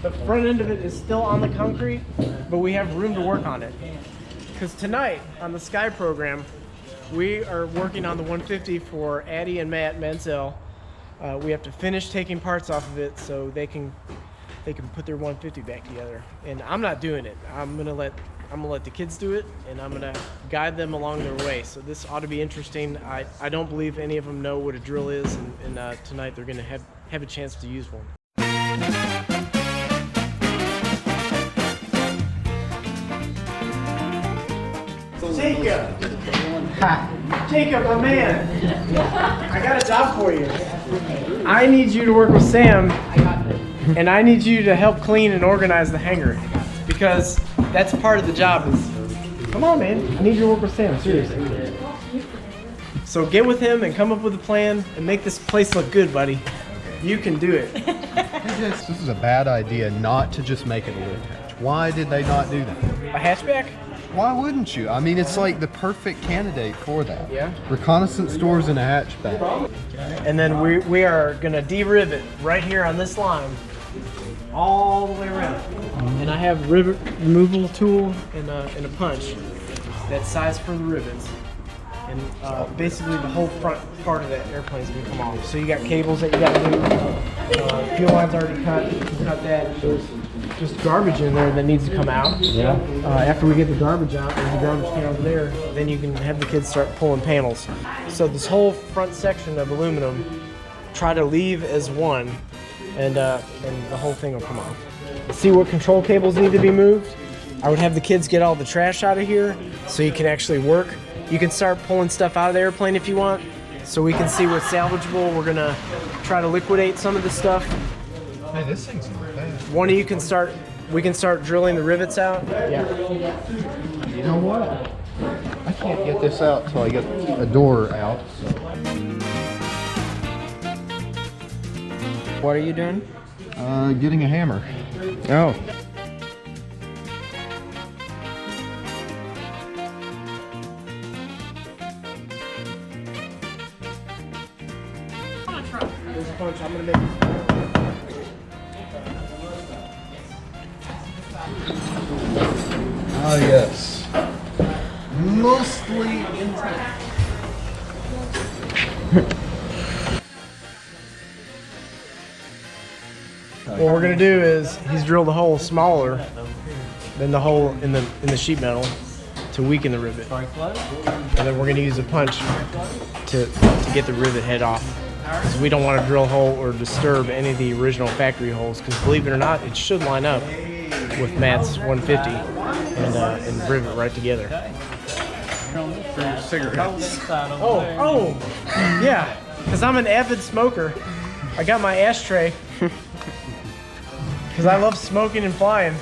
The front end of it is still on the concrete, but we have room to work on it. Because tonight on the Sky program, we are working on the 150 for Addie and Matt Mansell. We have to finish taking parts off of it so they can put their 150 back together. And I'm not doing it. I'm gonna let the kids do it, and I'm gonna guide them along their way. So this ought to be interesting. I don't believe any of them know what a drill is, and tonight they're gonna have a chance to use one. Jacob! Jacob, my man! I got a job for you. I need you to work with Sam, and I need you to help clean and organize the hangar, because that's part of the job. Come on, man. I need you to work with Sam, seriously. So get with him and come up with a plan and make this place look good, buddy. You can do it. This is a bad idea not to just make it a lift hatch. Why did they not do that? A hatchback? Why wouldn't you? I mean, it's like the perfect candidate for that. Yeah. Reconnaissance doors and a hatchback. And then we are going to de-rivet right here on this line all the way around. And I have rivet removal tool and a punch that's sized for the rivets. And basically the whole front part of that airplane is going to come off. So you got cables that you got to do. Fuel line's already cut. You can cut that. There's just garbage in there that needs to come out. Yeah. After we get the garbage out, there's the garbage can over there. Then you can have the kids start pulling panels. So this whole front section of aluminum, try to leave as one, and the whole thing will come off. See what control cables need to be moved. I would have the kids get all the trash out of here so you can actually work. You can start pulling stuff out of the airplane if you want, so we can see what's salvageable. We're gonna try to liquidate some of the stuff. Hey, this thing's not bad. One of you can start, we can start drilling the rivets out. Yeah. You know what? I can't get this out until I get a door out. What are you doing? Getting a hammer. Oh. There's a punch. I'm gonna make. Ah, yes. Mostly intact. What we're gonna do is he's drilled the hole smaller than the hole in the sheet metal to weaken the rivet, and then we're gonna use a punch to get the rivet head off. Because we don't want to drill a hole or disturb any of the original factory holes. Because believe it or not, it should line up with Matt's 150 and rivet right together. For your cigarettes. Oh, yeah. Because I'm an avid smoker. I got my ashtray. Because I love smoking and flying.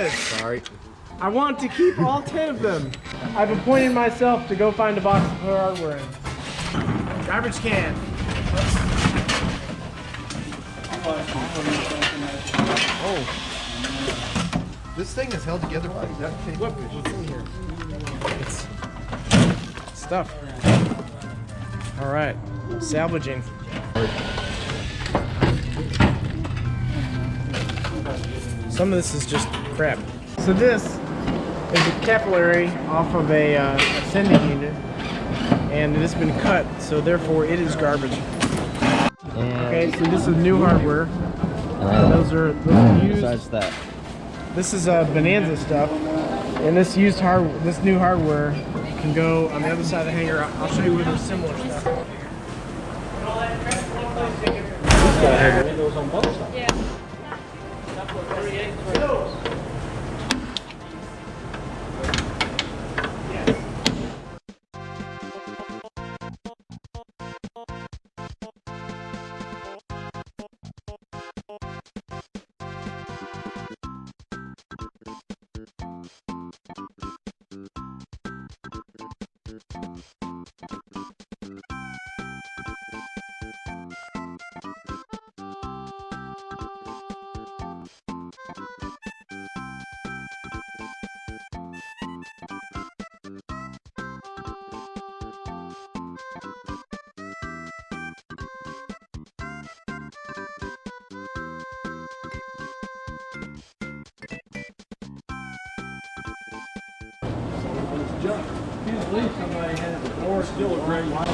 this. Sorry. I want to keep all 10 of them. I've appointed myself to go find a box of hardware in. Garbage can. Oh. This thing is held together by duct tape. Look, what's in here? It's stuff. All right, salvaging. Some of this is just crap. So this is a capillary off of a sending unit, and it has been cut, so therefore it is garbage. Okay, so this is new hardware. Those are used. Besides that, This is Bonanza stuff, and this new hardware can go on the other side of the hangar. I'll show you where there's similar stuff. windows on both sides. Yeah. Can't believe somebody had the door still a great light.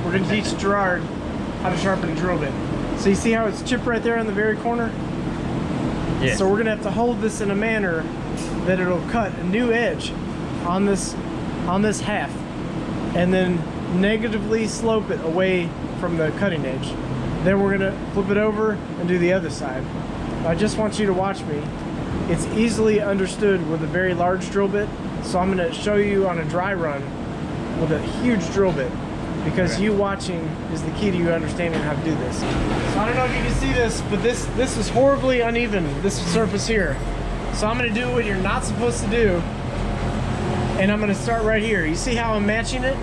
We're going to teach Gerard how to sharpen a drill bit. So you see how it's chipped right there in the very corner? Yes. So we're going to have to hold this in a manner that it'll cut a new edge on this half, and then negatively slope it away from the cutting edge. Then we're going to flip it over and do the other side. I just want you to watch me. It's easily understood with a very large drill bit, so I'm going to show you on a dry run with a huge drill bit, because you watching is the key to you understanding how to do this. So I don't know if you can see this, but this is horribly uneven, this surface here. So I'm going to do what you're not supposed to do, and I'm going to start right here. You see how I'm matching it?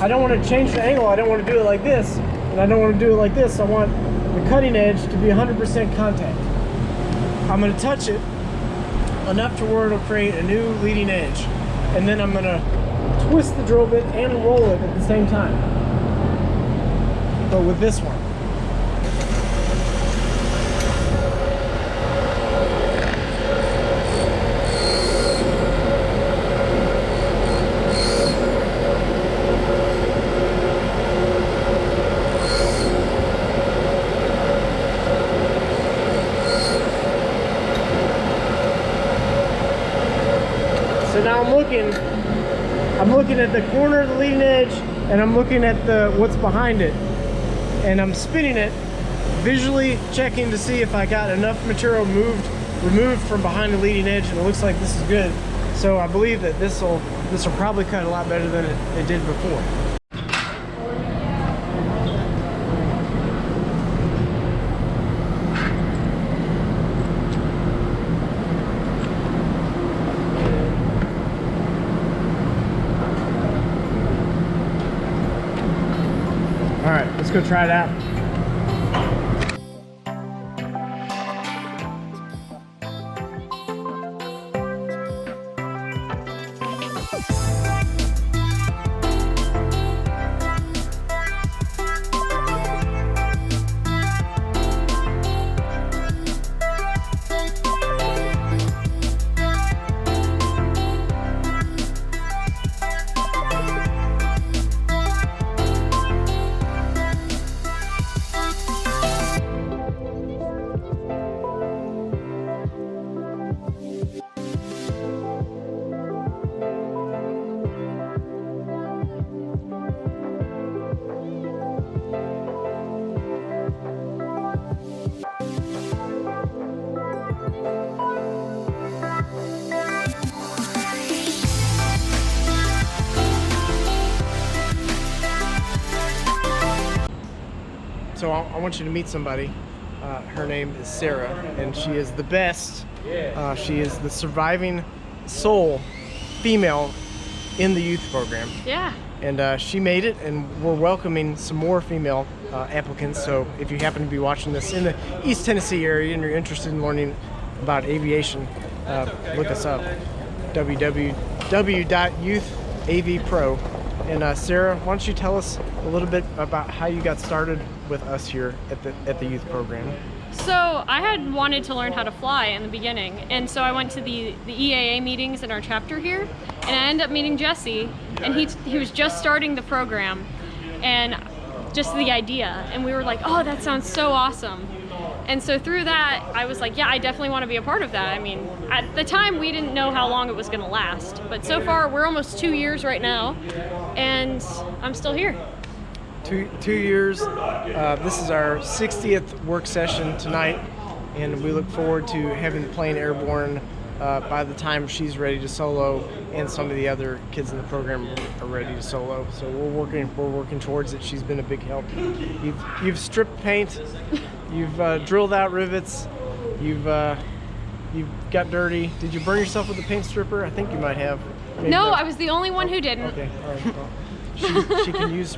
I don't want to change the angle. I don't want to do it like this, and I don't want to do it like this. I want the cutting edge to be 100% contact. I'm going to touch it enough to where it'll create a new leading edge, and then I'm going to twist the drill bit and roll it at the same time, but with this one. So now I'm looking at the corner of the leading edge, and I'm looking at what's behind it, and I'm spinning it, visually checking to see if I got enough material removed from behind the leading edge, and it looks like this is good. So I believe that this will probably cut a lot better than it did before. All right, let's go try it out. So I want you to meet somebody. Her name is Sarah, and she is the best. She is the surviving sole female in the youth program. Yeah. And she made it, and we're welcoming some more female applicants. So if you happen to be watching this in the East Tennessee area and you're interested in learning about aviation, look us up, www.youthavpro. And Sarah, why don't you tell us a little bit about how you got started with us here at the youth program? So I had wanted to learn how to fly in the beginning, and so I went to the EAA meetings in our chapter here, and I ended up meeting Jesse, and he was just starting the program, and just the idea, and we were like, oh, that sounds so awesome. And so through that, I was like, yeah, I definitely want to be a part of that. I mean, at the time, we didn't know how long it was going to last, but so far, we're almost 2 years right now, and I'm still here. 2 years. This is our 60th work session tonight, and we look forward to having the plane airborne by the time she's ready to solo, and some of the other kids in the program are ready to solo. So we're working towards it. She's been a big help. You've stripped paint, you've drilled out rivets, you've got dirty. Did you burn yourself with a paint stripper? I think you might have. Maybe No, not. I was the only one who didn't. Okay, all right. Well, she can use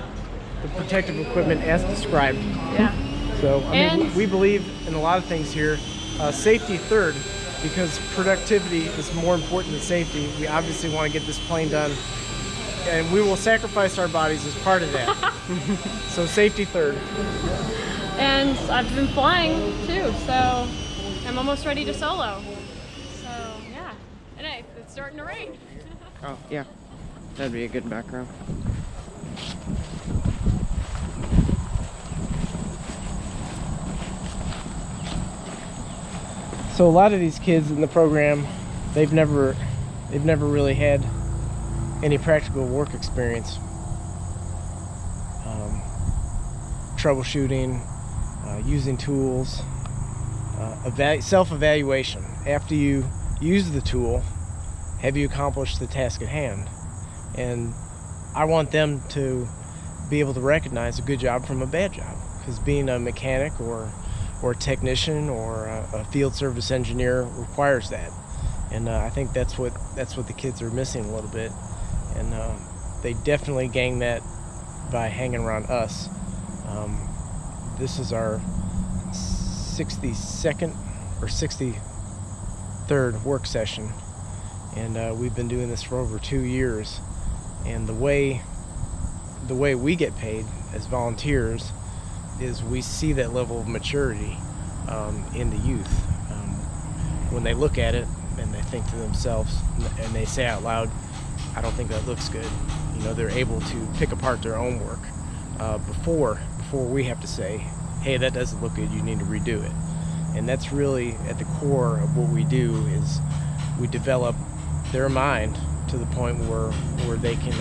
the protective equipment as described. Yeah. So I mean, And- we believe in a lot of things here. Safety third, because productivity is more important than safety. We obviously want to get this plane done, and we will sacrifice our bodies as part of that. So safety third. And I've been flying too, so I'm almost ready to solo. So yeah, and it's starting to rain. Oh, yeah. That'd be a good background. So a lot of these kids in the program, they've never really had any practical work experience. Troubleshooting, using tools, self-evaluation. After you use the tool, have you accomplished the task at hand? And I want them to be able to recognize a good job from a bad job, because being a mechanic or a technician or a field service engineer requires that. And I think that's what the kids are missing a little bit. And they definitely gain that by hanging around us. This is our 62nd or 63rd work session, and we've been doing this for over 2 years. And the way we get paid as volunteers is we see that level of maturity in the youth. When they look at it and they think to themselves and they say out loud, I don't think that looks good. You know, they're able to pick apart their own work before we have to say, hey, that doesn't look good, you need to redo it. And that's really at the core of what we do, is we develop their mind to the point where they can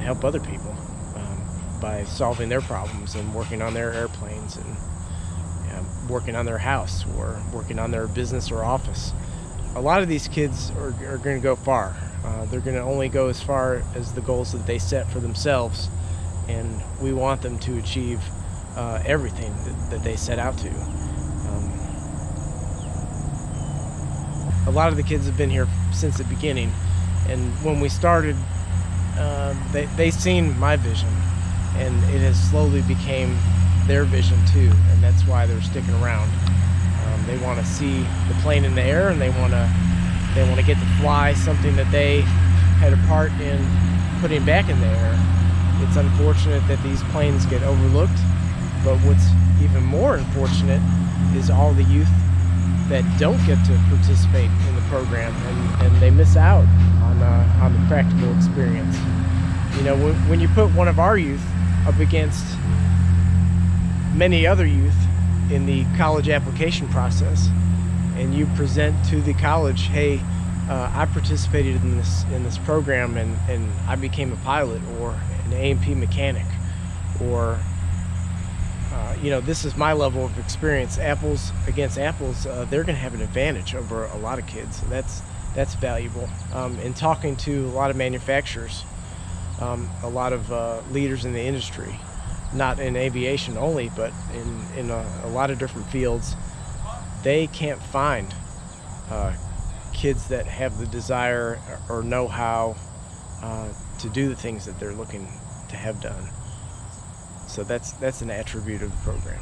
help other people by solving their problems and working on their airplanes and working on their house or working on their business or office. A lot of these kids are going to go far. They're going to only go as far as the goals that they set for themselves, and we want them to achieve everything that they set out to. A lot of the kids have been here since the beginning, and when we started, they seen my vision, and it has slowly became their vision too, and that's why they're sticking around. They want to see the plane in the air, and they want to get to fly something that they had a part in putting back in the air. It's unfortunate that these planes get overlooked, but what's even more unfortunate is all the youth that don't get to participate in the program, and they miss out on the practical experience. You know, when you put one of our youth up against many other youth in the college application process, and you present to the college, hey, I participated in this program and I became a pilot or an A&P mechanic, or you know, this is my level of experience. Apples against apples, they're going to have an advantage over a lot of kids. That's valuable. In talking to a lot of manufacturers, a lot of leaders in the industry, not in aviation only, but in a lot of different fields, they can't find kids that have the desire or know-how to do the things that they're looking to have done. So that's an attribute of the program.